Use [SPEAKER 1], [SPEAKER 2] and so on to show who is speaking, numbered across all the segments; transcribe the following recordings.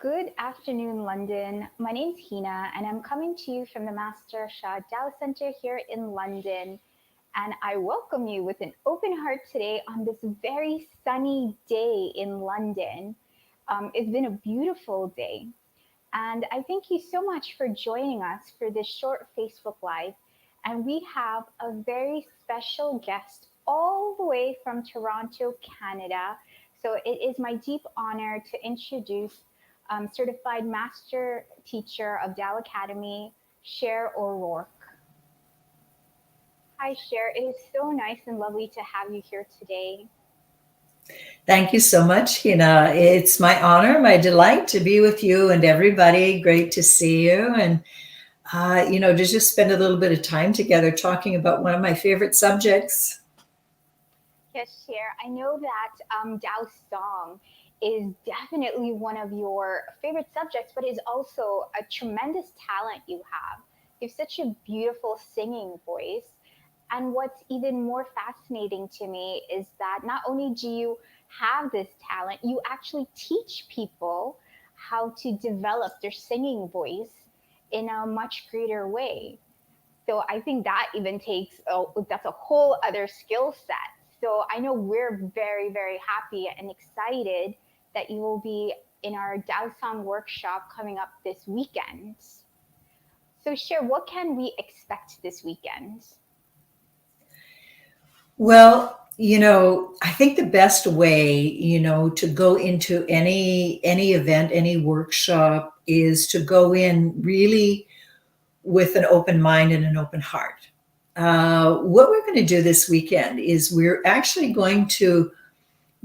[SPEAKER 1] Good afternoon, London. My name's Hina, and I'm coming to you from the Master Shah Dao Center here in London. And I welcome you with an open heart today on this very sunny day in London. It's been a beautiful day. And I thank you so much for joining us for this short Facebook Live. And we have a very special guest all the way from Toronto, Canada. So it is my deep honor to introduce Certified Master Teacher of Tao Academy, Sher O'Rourke. Hi, Cher. It is so nice and lovely to have you here today.
[SPEAKER 2] Thank you so much, Hina. It's my honor, my delight to be with you and everybody. Great to see you. And, to just spend a little bit of time together talking about one of my favorite subjects.
[SPEAKER 1] Yes, Cher. I know that Tao Song is definitely one of your favorite subjects, but is also a tremendous talent you have. You have such a beautiful singing voice. And what's even more fascinating to me is that not only do you have this talent, you actually teach people how to develop their singing voice in a much greater way. So I think that even takes that's a whole other skill set. So I know we're very, very happy and excited that you will be in our Tao Song workshop coming up this weekend. So Cher, what can we expect this weekend?
[SPEAKER 2] Well, I think the best way, to go into any event, any workshop is to go in really with an open mind and an open heart. What we're going to do this weekend is we're actually going to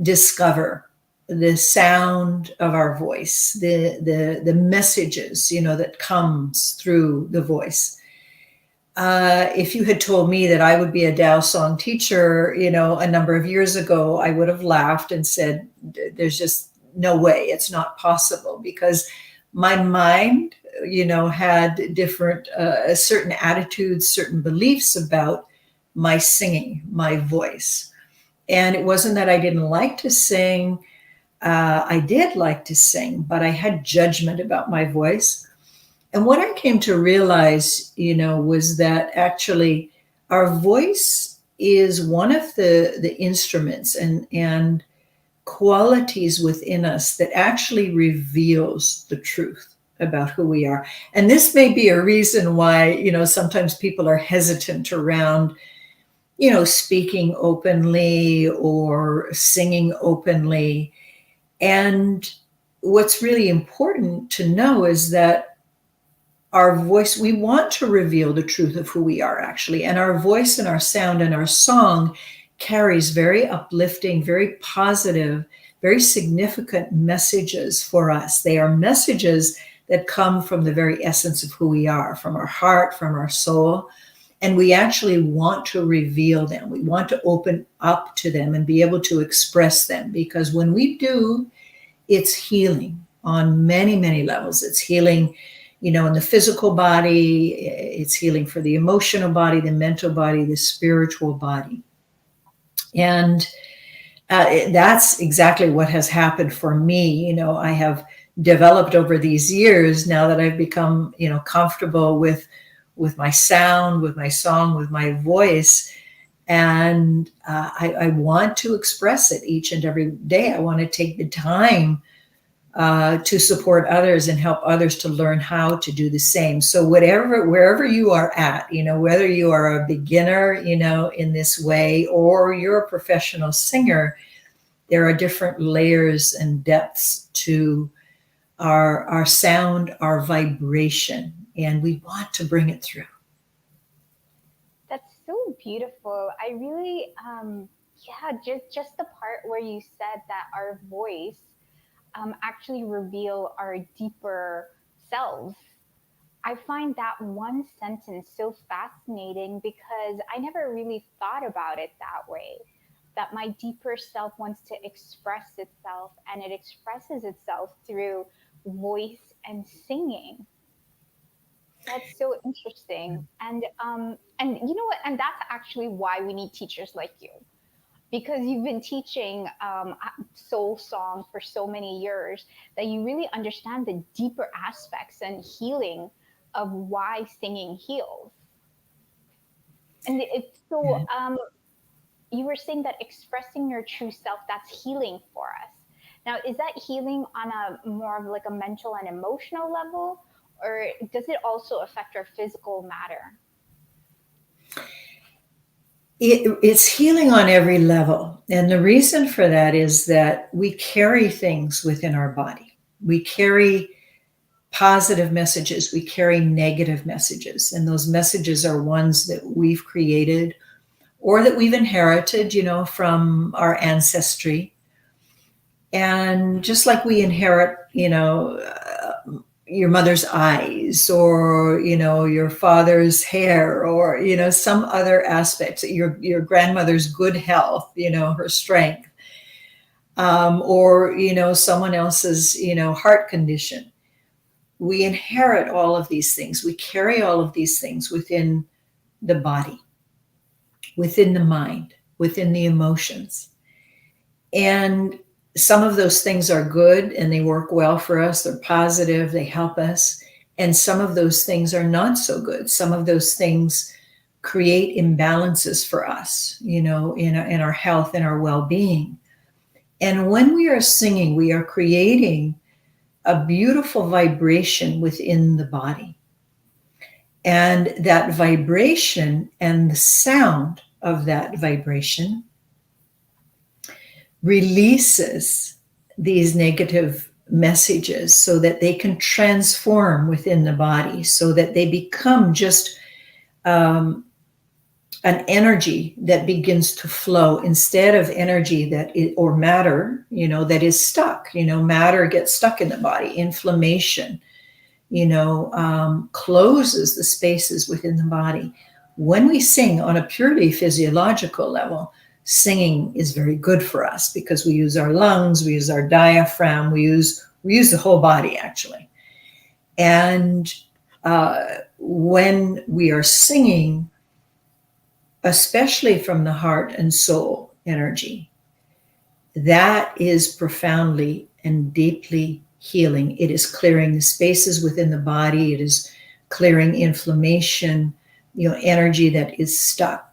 [SPEAKER 2] discover the sound of our voice, the messages, that comes through the voice. If you had told me that I would be a Dao Song teacher, a number of years ago, I would have laughed and said, "There's just no way. It's not possible," because my mind, had different, certain attitudes, certain beliefs about my singing, my voice. And it wasn't that I didn't like to sing. I did like to sing, but I had judgment about my voice. And what I came to realize, was that actually our voice is one of the instruments and qualities within us that actually reveals the truth about who we are. And this may be a reason why, sometimes people are hesitant around, speaking openly or singing openly. And what's really important to know is that our voice, we want to reveal the truth of who we are actually. And our voice and our sound and our song carries very uplifting, very positive, very significant messages for us. They are messages that come from the very essence of who we are, from our heart, from our soul. And we actually want to reveal them. We want to open up to them and be able to express them, because when we do, it's healing on many, many levels. It's healing, in the physical body, it's healing for the emotional body, the mental body, the spiritual body. And that's exactly what has happened for me. I have developed over these years, now that I've become, comfortable with my sound, with my song, with my voice. And I want to express it each and every day. I want to take the time to support others and help others to learn how to do the same. So wherever you are at, whether you are a beginner, in this way, or you're a professional singer, there are different layers and depths to our sound, our vibration, and we want to bring it through.
[SPEAKER 1] That's so beautiful. I really, yeah, just the part where you said that our voice actually reveal our deeper selves. I find that one sentence so fascinating because I never really thought about it that way. That my deeper self wants to express itself, and it expresses itself through voice and singing. That's so interesting. And you know what? And that's actually why we need teachers like you. because you've been teaching soul song for so many years that you really understand the deeper aspects and healing of why singing heals. And it's so you were saying that expressing your true self, that's healing for us. Now, is that healing on a more of like a mental and emotional level, or does it also affect our physical matter?
[SPEAKER 2] It's healing on every level. And the reason for that is that we carry things within our body. We carry positive messages, we carry negative messages. And those messages are ones that we've created or that we've inherited, from our ancestry. And just like we inherit, your mother's eyes or your father's hair or some other aspects, your grandmother's good health, her strength, or someone else's heart condition. We inherit all of these things. We carry all of these things within the body, within the mind, within the emotions. And some of those things are good and they work well for us. They're positive, they help us. And some of those things are not so good. Some of those things create imbalances for us, in our health and our well-being. And when we are singing, we are creating a beautiful vibration within the body. And that vibration and the sound of that vibration releases these negative messages so that they can transform within the body, so that they become just an energy that begins to flow instead of energy or matter, that is stuck. Matter gets stuck in the body. Inflammation, closes the spaces within the body. When we sing on a purely physiological level, singing is very good for us because we use our lungs, we use our diaphragm, we use the whole body actually. And when we are singing, especially from the heart and soul energy, that is profoundly and deeply healing. It is clearing the spaces within the body. It is clearing inflammation, energy that is stuck.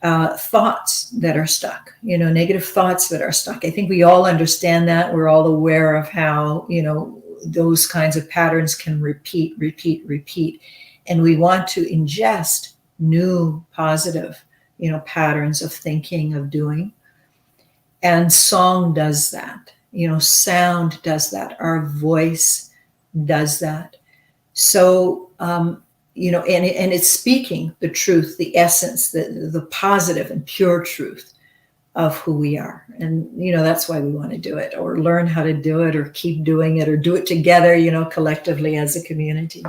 [SPEAKER 2] Thoughts that are stuck, negative thoughts that are stuck. I think we all understand that. We're all aware of how, those kinds of patterns can repeat. And we want to ingest new positive, patterns of thinking, of doing. And song does that. Sound does that. Our voice does that. So, and it's speaking the truth, the essence, the positive and pure truth of who we are. And, that's why we want to do it, or learn how to do it, or keep doing it, or do it together, collectively as a community.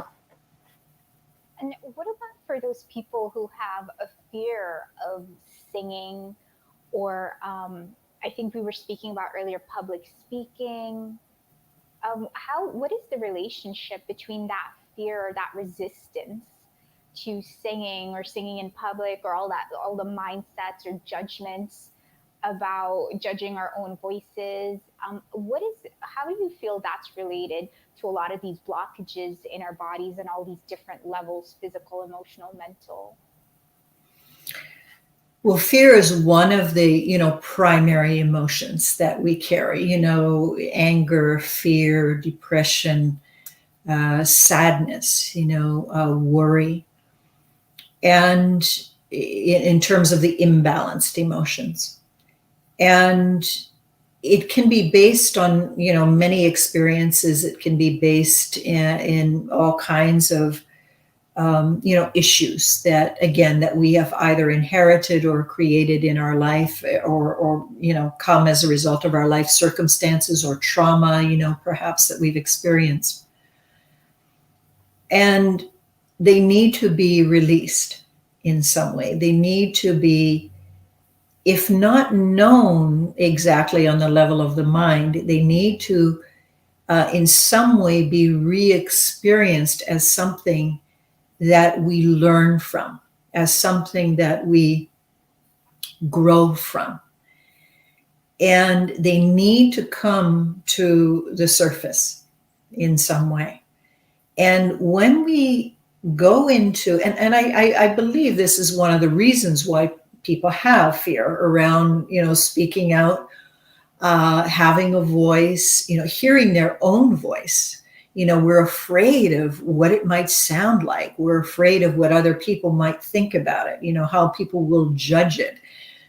[SPEAKER 1] And what about for those people who have a fear of singing, or I think we were speaking about earlier, public speaking? What is the relationship between that fear or that resistance to singing or singing in public, or all the mindsets or judgments about judging our own voices? How do you feel that's related to a lot of these blockages in our bodies and all these different levels, physical, emotional, mental?
[SPEAKER 2] Well, fear is one of the, primary emotions that we carry, anger, fear, depression, sadness, worry. And in terms of the imbalanced emotions. And it can be based on, many experiences. It can be based in all kinds of, issues that we have either inherited or created in our life, or come as a result of our life circumstances or trauma, perhaps that we've experienced. And they need to be released in some way. They need to be, if not known exactly on the level of the mind, they need to, in some way, be re-experienced as something that we learn from, as something that we grow from. and they need to come to the surface in some way. And when we go into, and I believe this is one of the reasons why people have fear around, speaking out, having a voice, hearing their own voice. We're afraid of what it might sound like. We're afraid of what other people might think about it, how people will judge it.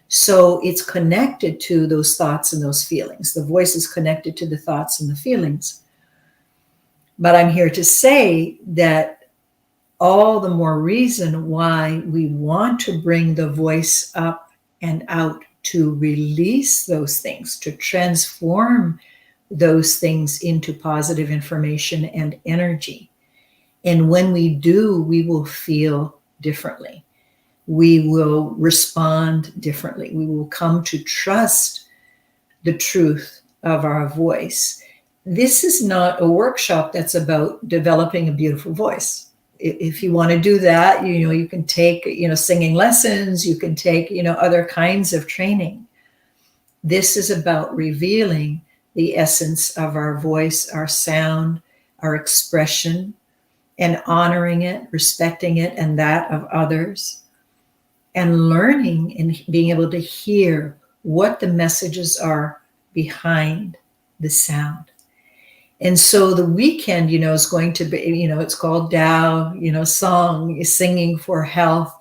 [SPEAKER 2] So it's connected to those thoughts and those feelings. The voice is connected to the thoughts and the feelings. But I'm here to say that all the more reason why we want to bring the voice up and out, to release those things, to transform those things into positive information and energy. And when we do, we will feel differently. We will respond differently. We will come to trust the truth of our voice. This is not a workshop that's about developing a beautiful voice. If you want to do that, you can take, singing lessons, you can take, other kinds of training. This is about revealing the essence of our voice, our sound, our expression, and honoring it, respecting it, and that of others, and learning and being able to hear what the messages are behind the sound. And so the weekend, is going to be, it's called Tao, song, singing for health,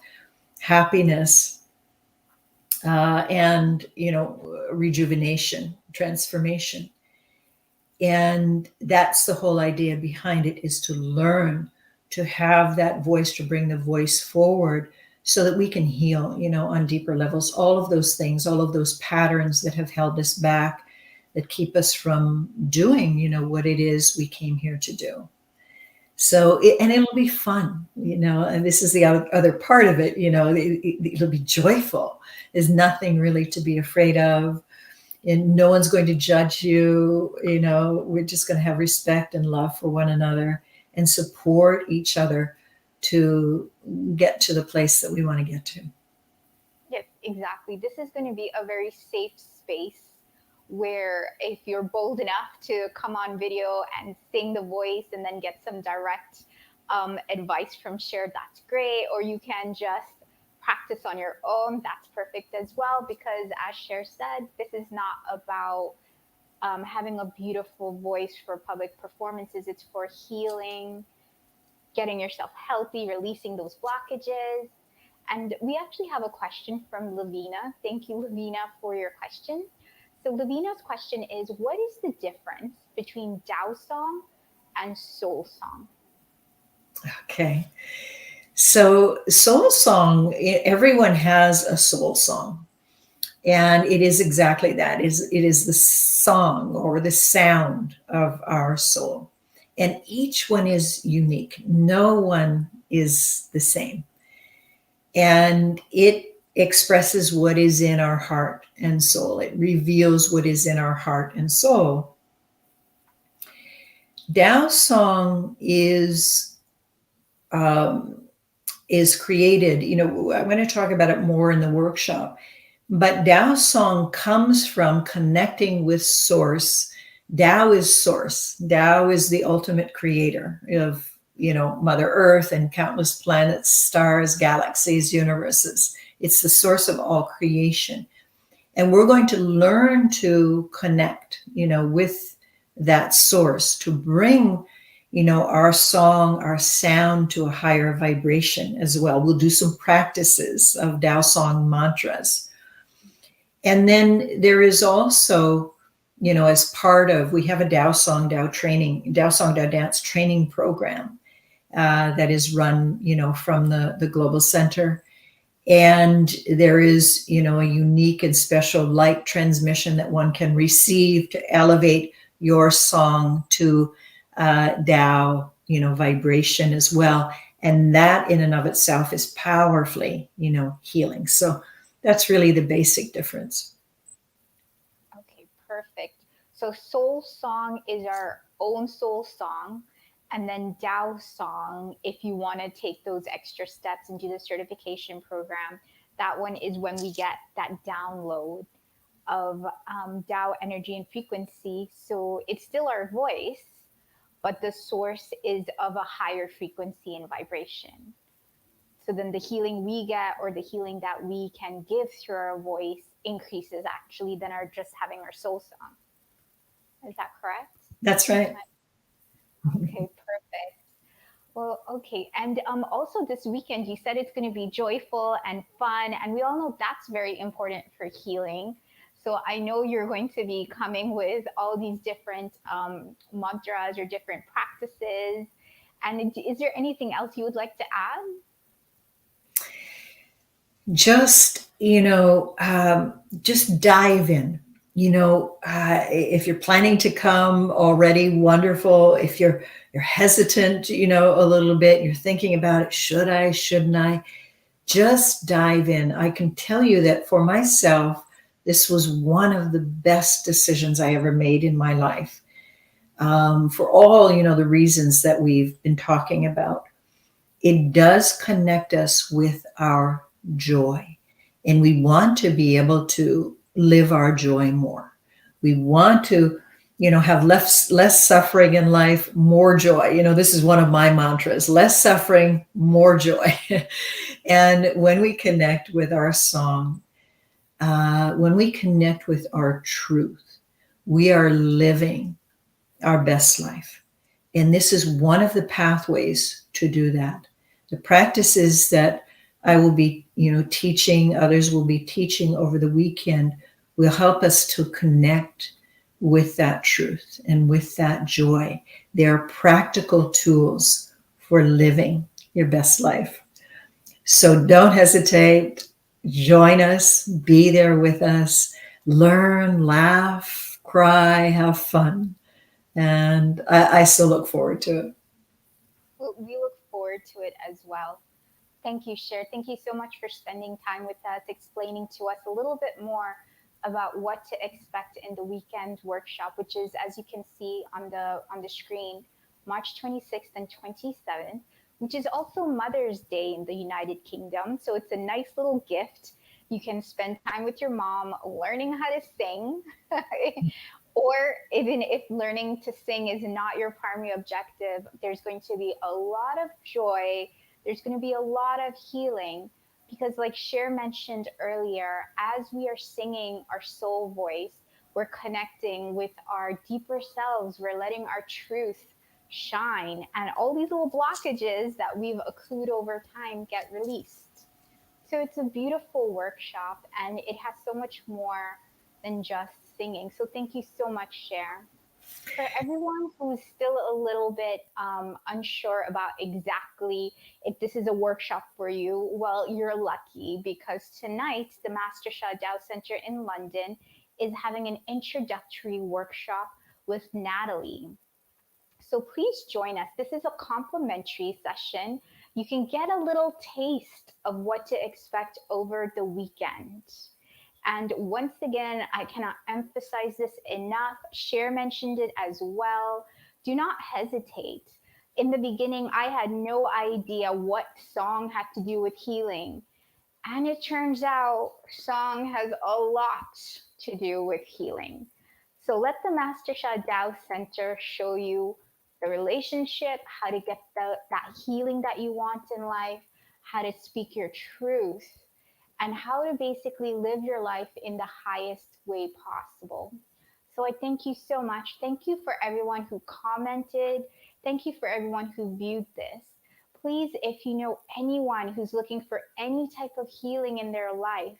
[SPEAKER 2] happiness, and, rejuvenation, transformation. And that's the whole idea behind it, is to learn to have that voice, to bring the voice forward so that we can heal, on deeper levels, all of those things, all of those patterns that have held us back, that keep us from doing, what it is we came here to do. So, and it'll be fun, and this is the other part of it, it'll be joyful. There's nothing really to be afraid of, and no one's going to judge you. We're just going to have respect and love for one another and support each other to get to the place that we want to get to.
[SPEAKER 1] Yes, exactly. This is going to be a very safe space where if you're bold enough to come on video and sing the voice and then get some direct advice from Cher, that's great. Or you can just practice on your own. That's perfect as well. Because as Cher said, this is not about having a beautiful voice for public performances. It's for healing, getting yourself healthy, releasing those blockages. And we actually have a question from Lavina. Thank you, Lavina, for your question. So, Lavina's question is, what is the difference between Tao Song and Soul Song?
[SPEAKER 2] Okay. So, soul song, everyone has a soul song. And it is exactly that. It is the song or the sound of our soul. And each one is unique. No one is the same. And it expresses what is in our heart and soul. It reveals what is in our heart and soul. Tao Song is created. I'm going to talk about it more in the workshop. But Tao Song comes from connecting with Source. Tao is Source. Tao is the ultimate creator of, Mother Earth and countless planets, stars, galaxies, universes. It's the source of all creation. And we're going to learn to connect, with that source, to bring, our song, our sound to a higher vibration as well. We'll do some practices of Tao Song mantras. And then there is also, as part of, we have a Tao Song, Tao Song, Tao dance training program that is run, from the Global Center. And there is, a unique and special light transmission that one can receive to elevate your song to Tao, vibration as well. And that in and of itself is powerfully, healing. So that's really the basic difference.
[SPEAKER 1] Okay, perfect. So, Soul Song is our own soul song. And then Tao Song, if you want to take those extra steps and do the certification program, that one is when we get that download of Tao energy and frequency. So it's still our voice, but the source is of a higher frequency and vibration. So then the healing we get, or the healing that we can give through our voice, increases actually than our just having our soul song. Is that correct?
[SPEAKER 2] That's right.
[SPEAKER 1] Okay, perfect. Well, okay. And also this weekend, you said it's going to be joyful and fun. And we all know that's very important for healing. So I know you're going to be coming with all these different mantras or different practices. And is there anything else you would like to add?
[SPEAKER 2] Just, just dive in. If you're planning to come already, wonderful. If you're hesitant, a little bit, you're thinking about it, should I, shouldn't I? Just dive in. I can tell you that for myself, this was one of the best decisions I ever made in my life. For all, the reasons that we've been talking about. It does connect us with our joy. And we want to be able to live our joy more. We want to, have less suffering in life, more joy. This is one of my mantras: less suffering, more joy. And when we connect with our song, when we connect with our truth, we are living our best life. And this is one of the pathways to do that. The practices that I will be, teaching, others will be teaching over the weekend, will help us to connect with that truth and with that joy. They are practical tools for living your best life. So don't hesitate. Join us, be there with us, learn, laugh, cry, have fun. And I still look forward to it.
[SPEAKER 1] We look forward to it as well. Thank you, Cher. Thank you so much for spending time with us, explaining to us a little bit more about what to expect in the weekend workshop, which is, as you can see on the screen, March 26th and 27th, which is also Mother's Day in the United Kingdom. So it's a nice little gift. You can spend time with your mom learning how to sing. Or even if learning to sing is not your primary objective, there's going to be a lot of joy, there's going to be a lot of healing, because like Cher mentioned earlier, as we are singing our soul voice, we're connecting with our deeper selves, we're letting our truth shine, and all these little blockages that we've accrued over time get released. So it's a beautiful workshop, and it has so much more than just singing. So thank you so much, Cher. For everyone who's still a little bit unsure about exactly if this is a workshop for you, well, you're lucky, because tonight the Master Shah Dow Center in London is having an introductory workshop with Natalie. So please join us. This is a complimentary session. You can get a little taste of what to expect over the weekend. And once again, I cannot emphasize this enough. Cher mentioned it as well. Do not hesitate. In the beginning, I had no idea what song had to do with healing. And it turns out song has a lot to do with healing. So let the Master Sha Dao Center show you the relationship, how to get that healing that you want in life, how to speak your truth, and how to basically live your life in the highest way possible. So I thank you so much. Thank you for everyone who commented. Thank you for everyone who viewed this. Please, if you know anyone who's looking for any type of healing in their life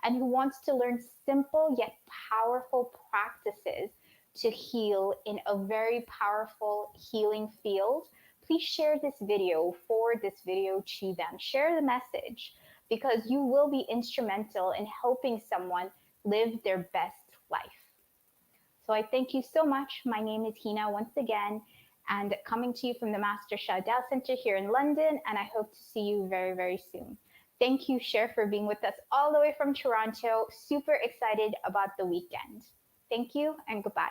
[SPEAKER 1] and who wants to learn simple yet powerful practices to heal in a very powerful healing field, please share this video, forward this video to them. Share the message, because you will be instrumental in helping someone live their best life. So I thank you so much. My name is Hina once again, and coming to you from the Master Shah Dao Center here in London, and I hope to see you very, very soon. Thank you, Cher, for being with us all the way from Toronto. Super excited about the weekend. Thank you and goodbye.